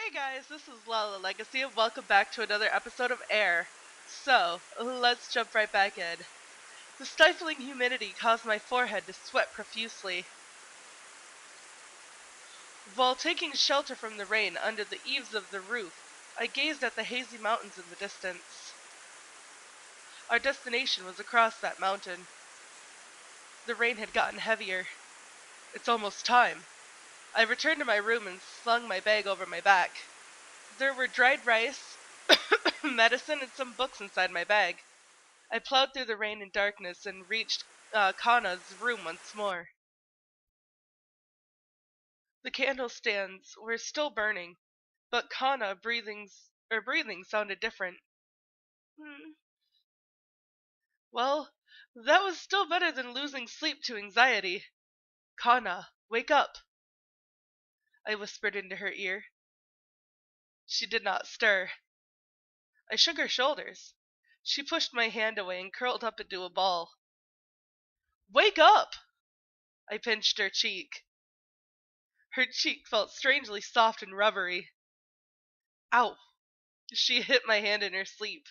Hey guys, this is Lala Legacy and welcome back to another episode of Air. So, let's jump right back in. The stifling humidity caused my forehead to sweat profusely. While taking shelter from the rain under the eaves of the roof, I gazed at the hazy mountains in the distance. Our destination was across that mountain. The rain had gotten heavier. It's almost time. I returned to my room and slung my bag over my back. There were dried rice, medicine, and some books inside my bag. I plowed through the rain and darkness and reached Kanna's room once more. The candle stands were still burning, but Kanna's breathing sounded different. Hmm. Well, that was still better than losing sleep to anxiety. Kanna, wake up, I whispered into her ear. She did not stir. I shook her shoulders. She pushed my hand away and curled up into a ball. Wake up! I pinched her cheek. Her cheek felt strangely soft and rubbery. Ow! She hit my hand in her sleep.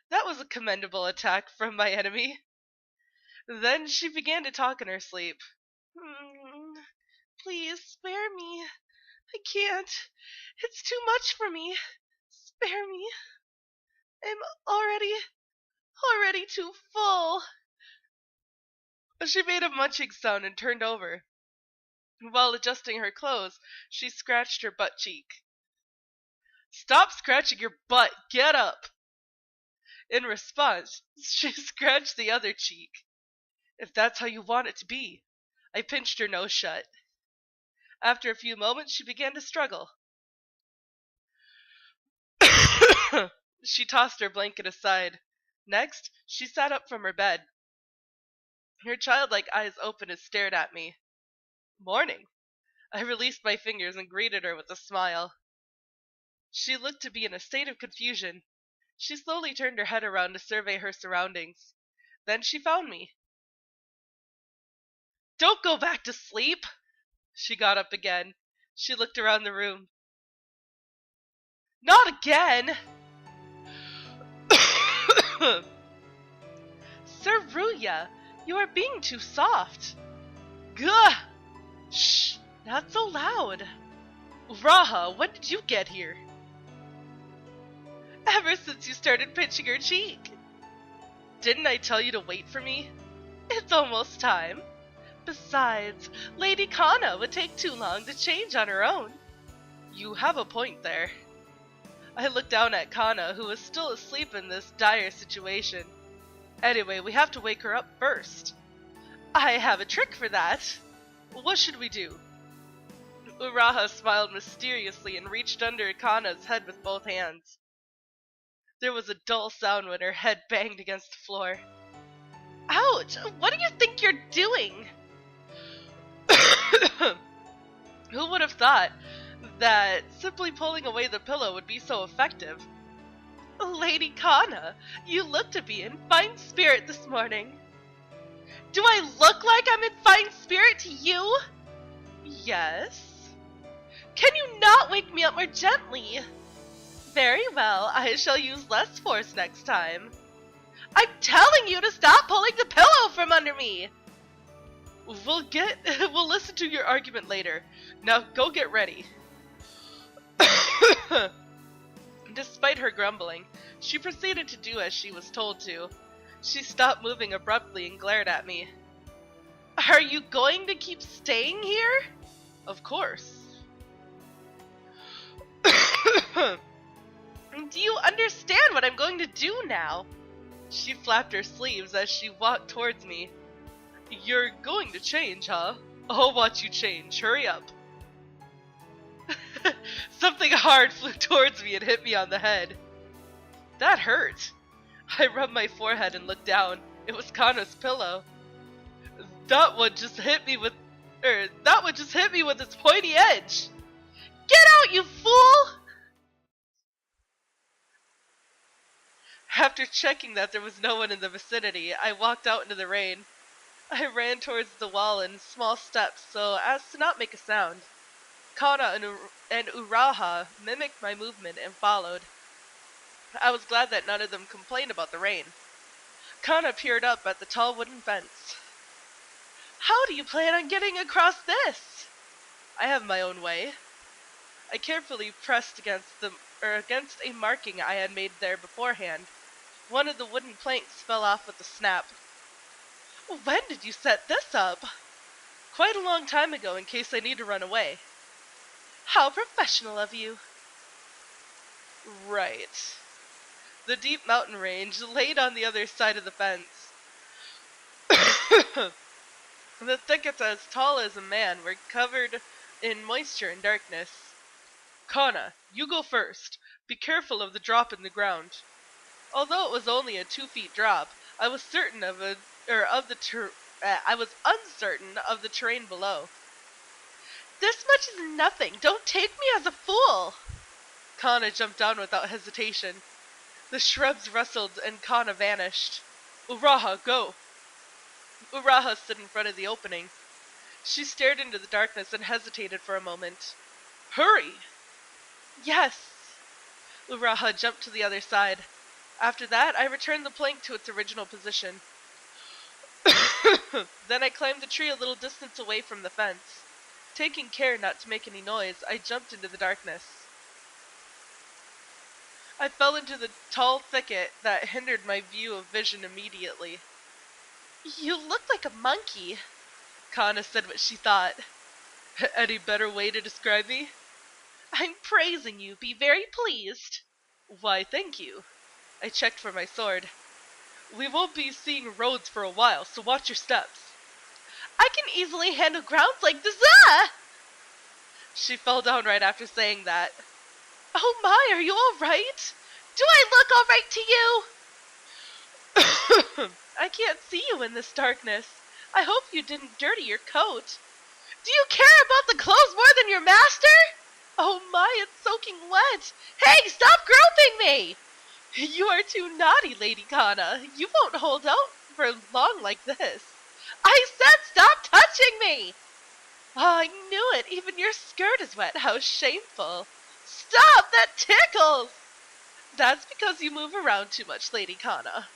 That was a commendable attack from my enemy. Then she began to talk in her sleep. Please spare me. I can't. It's too much for me. Spare me. I'm already too full. She made a munching sound and turned over. While adjusting her clothes, she scratched her butt cheek. Stop scratching your butt! Get up! In response, she scratched the other cheek. If that's how you want it to be. I pinched her nose shut. After a few moments, she began to struggle. She tossed her blanket aside. Next, she sat up from her bed. Her childlike eyes opened and stared at me. Morning. I released my fingers and greeted her with a smile. She looked to be in a state of confusion. She slowly turned her head around to survey her surroundings. Then she found me. Don't go back to sleep! She got up again. She looked around the room. Not again! Sir Ryuuya, you are being too soft. Gah! Shh, not so loud. Uraha, when did you get here? Ever since you started pinching her cheek. Didn't I tell you to wait for me? It's almost time. Besides, Lady Kanna would take too long to change on her own. You have a point there. I looked down at Kanna, who was still asleep in this dire situation. Anyway, we have to wake her up first. I have a trick for that. What should we do? Uraha smiled mysteriously and reached under Kanna's head with both hands. There was a dull sound when her head banged against the floor. Ouch! What do you think you're doing? Who would have thought that simply pulling away the pillow would be so effective? Lady Kanna, you look to be in fine spirit this morning. Do I look like I'm in fine spirit to you? Yes. Can you not wake me up more gently? Very well, I shall use less force next time. I'm telling you to stop pulling the pillow from under me! We'll listen to your argument later. Now go get ready. Despite her grumbling, she proceeded to do as she was told to. She stopped moving abruptly and glared at me. Are you going to keep staying here? Of course. Do you understand what I'm going to do now? She flapped her sleeves as she walked towards me. You're going to change, huh? I'll watch you change. Hurry up. Something hard flew towards me and hit me on the head. That hurt. I rubbed my forehead and looked down. It was Kanna's pillow. That one just hit me with its pointy edge. Get out, you fool! After checking that there was no one in the vicinity, I walked out into the rain. I ran towards the wall in small steps so as to not make a sound. Kanna and Uraha mimicked my movement and followed. I was glad that none of them complained about the rain. Kanna peered up at the tall wooden fence. How do you plan on getting across this? I have my own way. I carefully pressed against a marking I had made there beforehand. One of the wooden planks fell off with a snap. When did you set this up? Quite a long time ago, in case I need to run away. How professional of you. Right. The deep mountain range laid on the other side of the fence. The thickets, as tall as a man, were covered in moisture and darkness. Kanna, you go first. Be careful of the drop in the ground. Although it was only a 2 feet drop, I was uncertain of the terrain below. This much is nothing. Don't take me as a fool. Kanna jumped down without hesitation. The shrubs rustled and Kanna vanished. Uraha, go! Uraha stood in front of the opening. She stared into the darkness and hesitated for a moment. Hurry! Yes! Uraha jumped to the other side. After that, I returned the plank to its original position. Then I climbed the tree a little distance away from the fence. Taking care not to make any noise, I jumped into the darkness. I fell into the tall thicket that hindered my view of vision immediately. You look like a monkey, Kanna said what she thought. Any better way to describe me? I'm praising you. Be very pleased. Why, thank you. I checked for my sword. We won't be seeing roads for a while, so watch your steps. I can easily handle grounds like this. Ah! She fell down right after saying that. Oh my, are you all right? Do I look all right to you? I can't see you in this darkness. I hope you didn't dirty your coat. Do you care about the clothes more than your master? Oh my, it's soaking wet. Hey, stop groping me! You are too naughty, Lady Kanna. You won't hold out for long like this. I said stop touching me! Oh, I knew it. Even your skirt is wet. How shameful. Stop! That tickles! That's because you move around too much, Lady Kanna.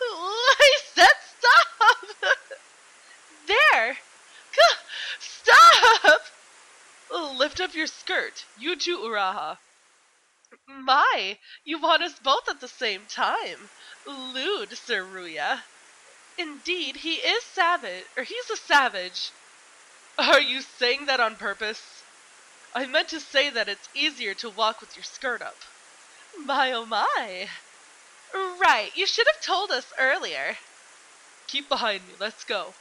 I said stop! There! Stop! Lift up your skirt. You too, Uraha. My, you want us both at the same time. Lewd, Sir Ryuuya. Indeed, he's a savage. Are you saying that on purpose? I meant to say that it's easier to walk with your skirt up. My oh my. Right, you should have told us earlier. Keep behind me, let's go.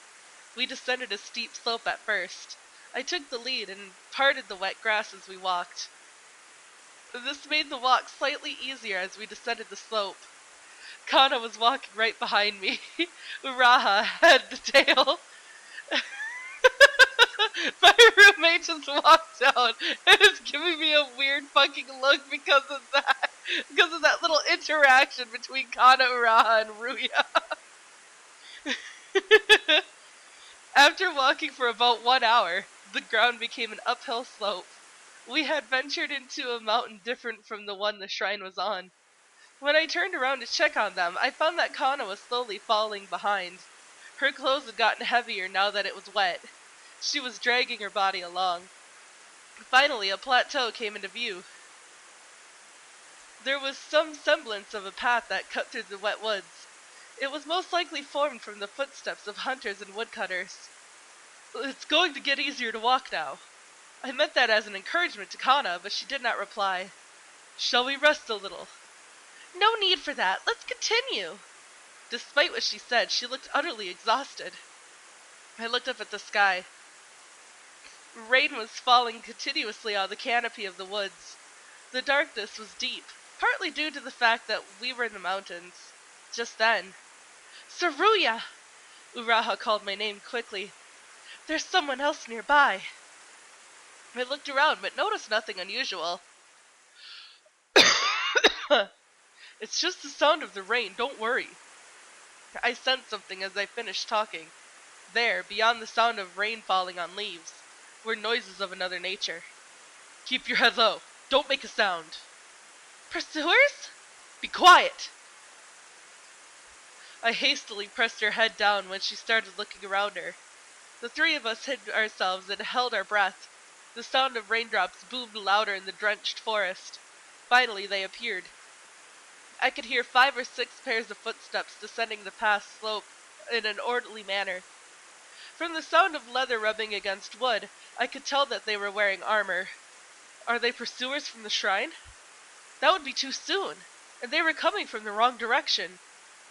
We descended a steep slope at first. I took the lead and parted the wet grass as we walked. This made the walk slightly easier as we descended the slope. Kanna was walking right behind me. Uraha had the tail. My roommate just walked out and is giving me a weird fucking look because of that little interaction between Kanna, Uraha, and Ryuuya. After walking for about 1 hour, the ground became an uphill slope. We had ventured into a mountain different from the one the shrine was on. When I turned around to check on them, I found that Kanna was slowly falling behind. Her clothes had gotten heavier now that it was wet. She was dragging her body along. Finally, a plateau came into view. There was some semblance of a path that cut through the wet woods. It was most likely formed from the footsteps of hunters and woodcutters. It's going to get easier to walk now. I meant that as an encouragement to Kanna, but she did not reply. Shall we rest a little? No need for that. Let's continue. Despite what she said, she looked utterly exhausted. I looked up at the sky. Rain was falling continuously on the canopy of the woods. The darkness was deep, partly due to the fact that we were in the mountains. Just then, Sir Ryuuya! Uraha called my name quickly. There's someone else nearby. I looked around, but noticed nothing unusual. It's just the sound of the rain, don't worry. I sensed something as I finished talking. There, beyond the sound of rain falling on leaves, were noises of another nature. Keep your head low. Don't make a sound. Pursuers? Be quiet! I hastily pressed her head down when she started looking around her. The three of us hid ourselves and held our breath. The sound of raindrops boomed louder in the drenched forest. Finally, they appeared. I could hear 5 or 6 pairs of footsteps descending the path slope in an orderly manner. From the sound of leather rubbing against wood, I could tell that they were wearing armor. Are they pursuers from the shrine? That would be too soon, and they were coming from the wrong direction.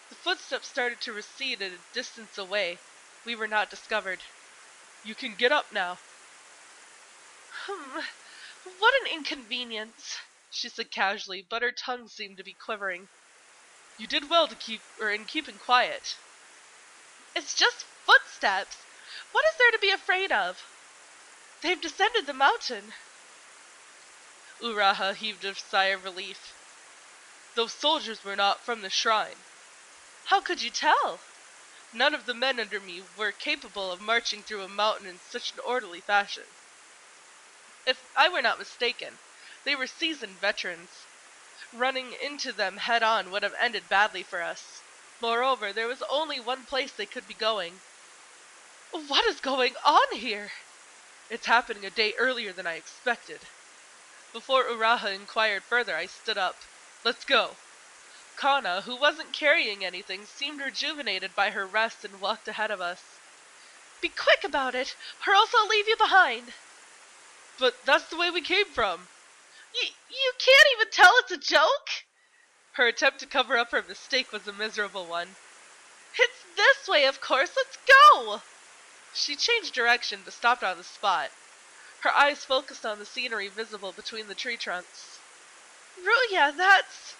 The footsteps started to recede at a distance away. We were not discovered. You can get up now. What an inconvenience, she said casually, but her tongue seemed to be quivering. You did well in keeping quiet. It's just footsteps. What is there to be afraid of? They've descended the mountain. Uraha heaved a sigh of relief. Those soldiers were not from the shrine. How could you tell? None of the men under me were capable of marching through a mountain in such an orderly fashion. If I were not mistaken, they were seasoned veterans. Running into them head-on would have ended badly for us. Moreover, there was only one place they could be going. What is going on here? It's happening a day earlier than I expected. Before Uraha inquired further, I stood up. Let's go. Kanna, who wasn't carrying anything, seemed rejuvenated by her rest and walked ahead of us. Be quick about it, or else I'll leave you behind. But that's the way we came from. You can't even tell it's a joke? Her attempt to cover up her mistake was a miserable one. It's this way, of course. Let's go! She changed direction but stopped on the spot. Her eyes focused on the scenery visible between the tree trunks. Ryuuya, that's...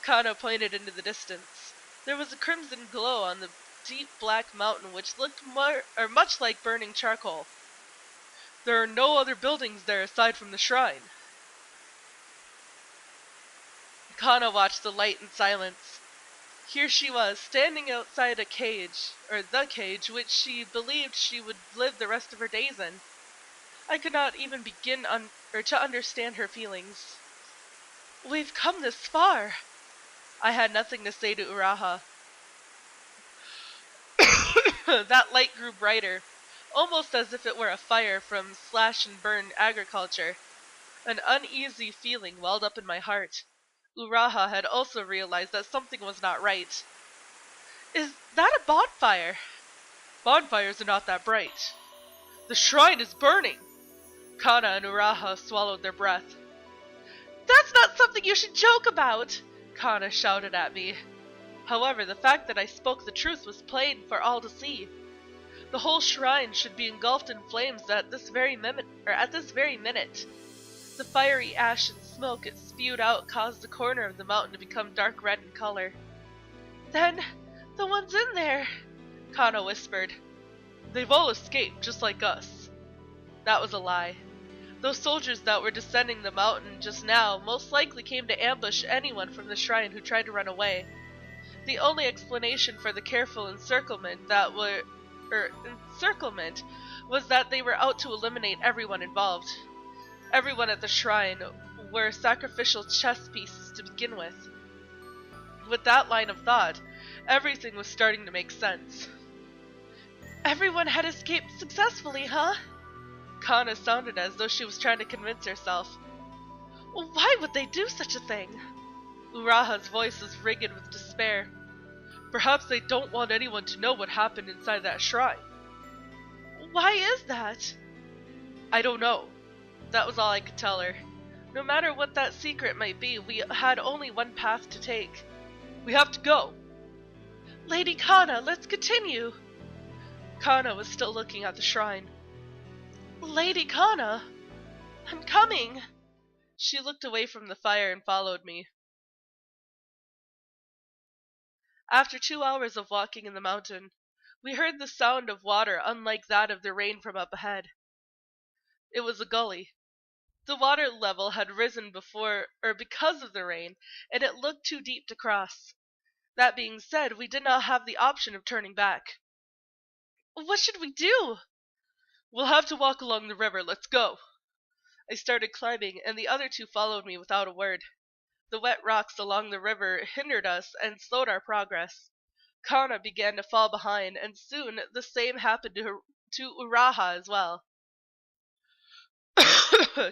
Kanna pointed into the distance. There was a crimson glow on the deep black mountain which looked much like burning charcoal. There are no other buildings there aside from the shrine. Kanna watched the light in silence. Here she was, standing outside the cage which she believed she would live the rest of her days in. I could not even begin to understand her feelings. We've come this far. I had nothing to say to Uraha. That light grew brighter, almost as if it were a fire from slash-and-burn agriculture. An uneasy feeling welled up in my heart. Uraha had also realized that something was not right. Is that a bonfire? Bonfires are not that bright. The shrine is burning! Kanna and Uraha swallowed their breath. That's not something you should joke about! Kanna shouted at me. However, the fact that I spoke the truth was plain for all to see. The whole shrine should be engulfed in flames at this very minute. The fiery ash and smoke it spewed out caused the corner of the mountain to become dark red in color. Then, the ones in there, Kanna whispered. They've all escaped, just like us. That was a lie. Those soldiers that were descending the mountain just now most likely came to ambush anyone from the shrine who tried to run away. The only explanation for the careful encirclement was that they were out to eliminate everyone involved. Everyone at the shrine were sacrificial chess pieces to begin with. With that line of thought, everything was starting to make sense. Everyone had escaped successfully, huh? Kanna sounded as though she was trying to convince herself. Why would they do such a thing? Uraha's voice was rigid with despair. Perhaps they don't want anyone to know what happened inside that shrine. Why is that? I don't know. That was all I could tell her. No matter what that secret might be, we had only one path to take. We have to go. Lady Kanna, let's continue. Kanna was still looking at the shrine. Lady Kanna, I'm coming. She looked away from the fire and followed me. After 2 hours of walking in the mountain, we heard the sound of water unlike that of the rain from up ahead. It was a gully. The water level had risen because of the rain, and it looked too deep to cross. That being said, we did not have the option of turning back. What should we do? We'll have to walk along the river. Let's go. I started climbing, and the other two followed me without a word. The wet rocks along the river hindered us and slowed our progress. Kanna began to fall behind, and soon the same happened to Uraha as well.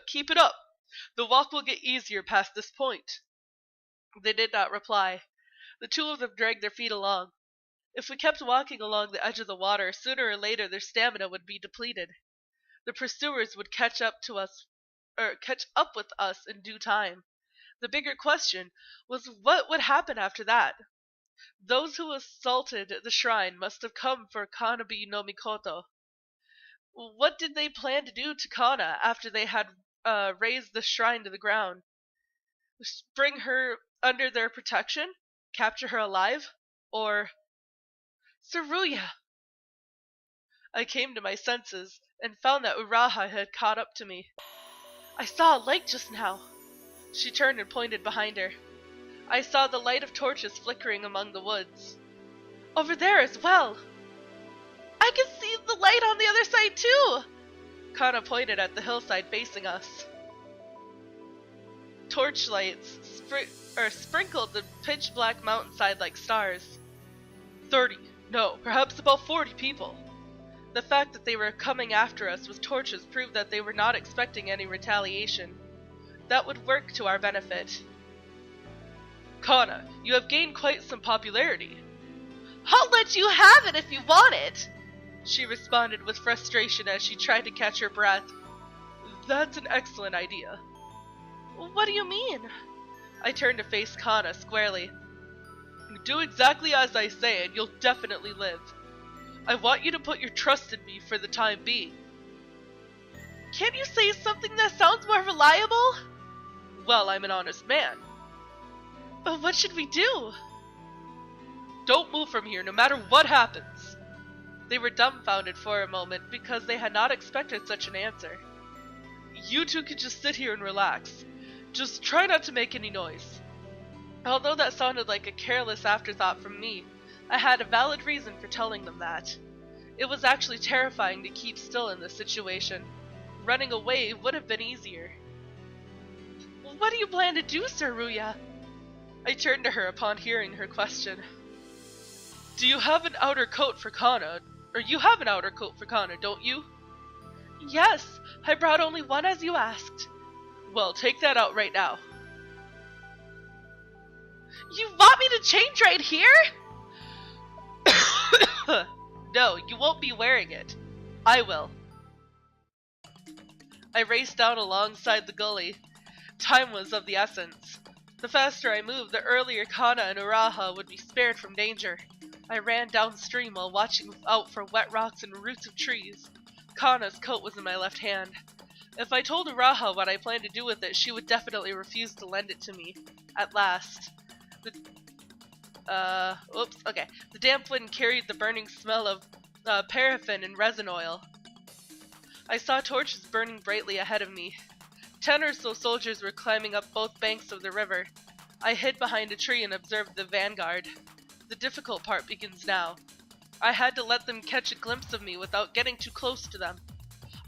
Keep it up. The walk will get easier past this point. They did not reply. The two of them dragged their feet along. If we kept walking along the edge of the water, sooner or later their stamina would be depleted. The pursuers would catch up with us in due time. The bigger question was what would happen after that. Those who assaulted the shrine must have come for Kanabi no Mikoto. What did they plan to do to Kanna after they had razed the shrine to the ground? Bring her under their protection? Capture her alive? Or... Ryuuya! I came to my senses and found that Uraha had caught up to me. I saw a light just now. She turned and pointed behind her. I saw the light of torches flickering among the woods. Over there as well! I can see the light on the other side too! Kanna pointed at the hillside facing us. Torchlights sprinkled the pitch-black mountainside like stars. 30, no, perhaps about 40 people. The fact that they were coming after us with torches proved that they were not expecting any retaliation. That would work to our benefit. Kanna, you have gained quite some popularity. I'll let you have it if you want it, she responded with frustration as she tried to catch her breath. That's an excellent idea. What do you mean? I turned to face Kanna squarely. Do exactly as I say and you'll definitely live. I want you to put your trust in me for the time being. Can't you say something that sounds more reliable? Well, I'm an honest man. But what should we do? Don't move from here no matter what happens. They were dumbfounded for a moment because they had not expected such an answer. You two can just sit here and relax. Just try not to make any noise. Although that sounded like a careless afterthought from me, I had a valid reason for telling them that. It was actually terrifying to keep still in this situation. Running away would have been easier. What do you plan to do, Sir Ryuuya? I turned to her upon hearing her question. Do you have an outer coat for Kanna? Or you have an outer coat for Kanna, don't you? Yes, I brought only one as you asked. Well, take that out right now. You want me to change right here? No, you won't be wearing it. I will. I raced down alongside the gully. Time was of the essence. The faster I moved, the earlier Kanna and Uraha would be spared from danger. I ran downstream while watching out for wet rocks and roots of trees. Kanna's coat was in my left hand. If I told Uraha what I planned to do with it, she would definitely refuse to lend it to me. At last. The damp wind carried the burning smell of paraffin and resin oil. I saw torches burning brightly ahead of me. 10 or so soldiers were climbing up both banks of the river. I hid behind a tree and observed the vanguard. The difficult part begins now. I had to let them catch a glimpse of me without getting too close to them.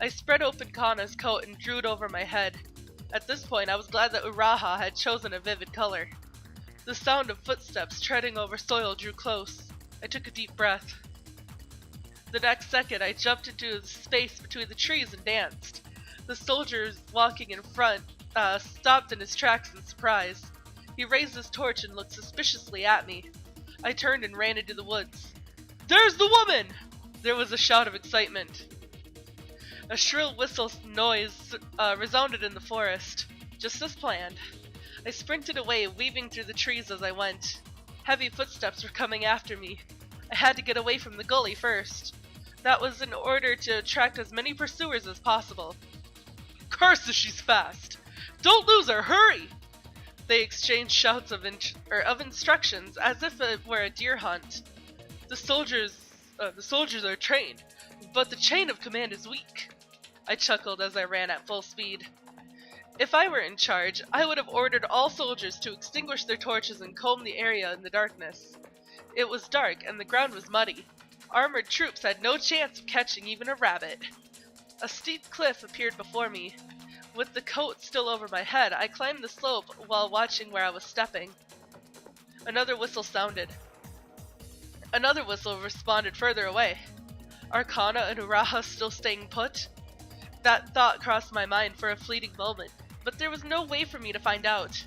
I spread open Kanna's coat and drew it over my head. At this point, I was glad that Uraha had chosen a vivid color. The sound of footsteps treading over soil drew close. I took a deep breath. The next second, I jumped into the space between the trees and danced. The soldier walking in front stopped in his tracks in surprise. He raised his torch and looked suspiciously at me. I turned and ran into the woods. There's the woman! There was a shout of excitement. A shrill whistle noise resounded in the forest, just as planned. I sprinted away, weaving through the trees as I went. Heavy footsteps were coming after me. I had to get away from the gully first. That was in order to attract as many pursuers as possible. Curses, she's fast! Don't lose her, hurry! They exchanged shouts of instructions as if it were a deer hunt. The soldiers are trained, but the chain of command is weak. I chuckled as I ran at full speed. If I were in charge, I would have ordered all soldiers to extinguish their torches and comb the area in the darkness. It was dark and the ground was muddy. Armored troops had no chance of catching even a rabbit. A steep cliff appeared before me. With the coat still over my head, I climbed the slope while watching where I was stepping. Another whistle sounded. Another whistle responded further away. Are Kanna and Uraha still staying put? That thought crossed my mind for a fleeting moment, but there was no way for me to find out.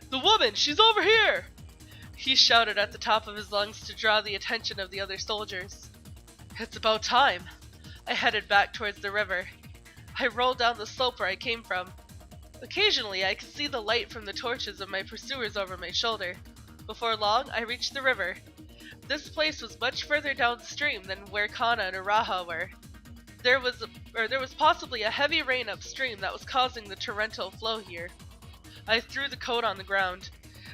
The woman! She's over here! He shouted at the top of his lungs to draw the attention of the other soldiers. It's about time. I headed back towards the river. I rolled down the slope where I came from. Occasionally, I could see the light from the torches of my pursuers over my shoulder. Before long, I reached the river. This place was much further downstream than where Kanna and Uraha were. There was possibly a heavy rain upstream that was causing the torrential flow here. I threw the coat on the ground.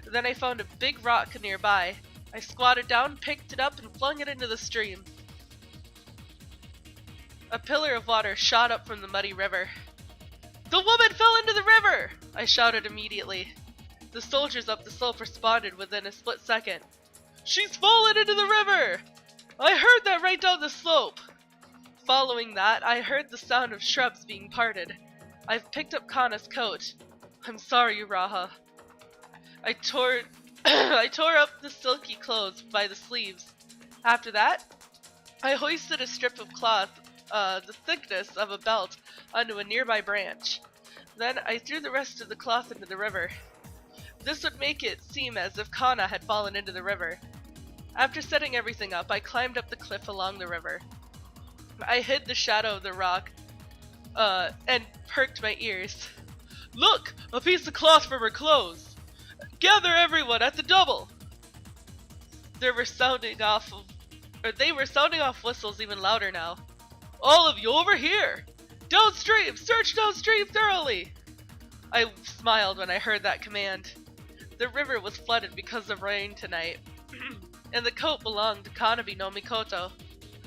Then I found a big rock nearby. I squatted down, picked it up, and flung it into the stream. A pillar of water shot up from the muddy river. The woman fell into the river! I shouted immediately. The soldiers up the slope responded within a split second. She's fallen into the river! I heard that right down the slope! Following that, I heard the sound of shrubs being parted. I've picked up Kanna's coat. I'm sorry, Uraha. I tore up the silky clothes by the sleeves. After that, I hoisted a strip of cloth, the thickness of a belt, onto a nearby branch. Then I threw the rest of the cloth into the river. This would make it seem as if Kanna had fallen into the river. After setting everything up, I climbed up the cliff along the river. I hid the shadow of the rock, and perked my ears. Look! A piece of cloth from her clothes! Gather everyone at the double! They were sounding off whistles even louder now. All of you over here! Downstream! Search downstream thoroughly! I smiled when I heard that command. The river was flooded because of rain tonight, and the coat belonged to Kanabi no Mikoto.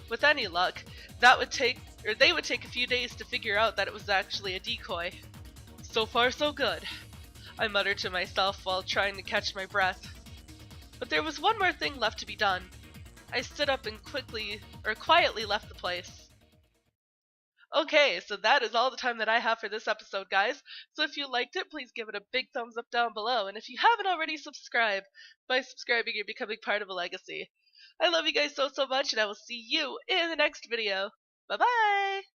With any luck, they would take a few days to figure out that it was actually a decoy. So far so good, I muttered to myself while trying to catch my breath. But there was one more thing left to be done. I stood up and quietly left the place. Okay, so that is all the time that I have for this episode, guys. So if you liked it, please give it a big thumbs up down below. And if you haven't already subscribed, by subscribing you're becoming part of a legacy. I love you guys so much, and I will see you in the next video. Bye-bye!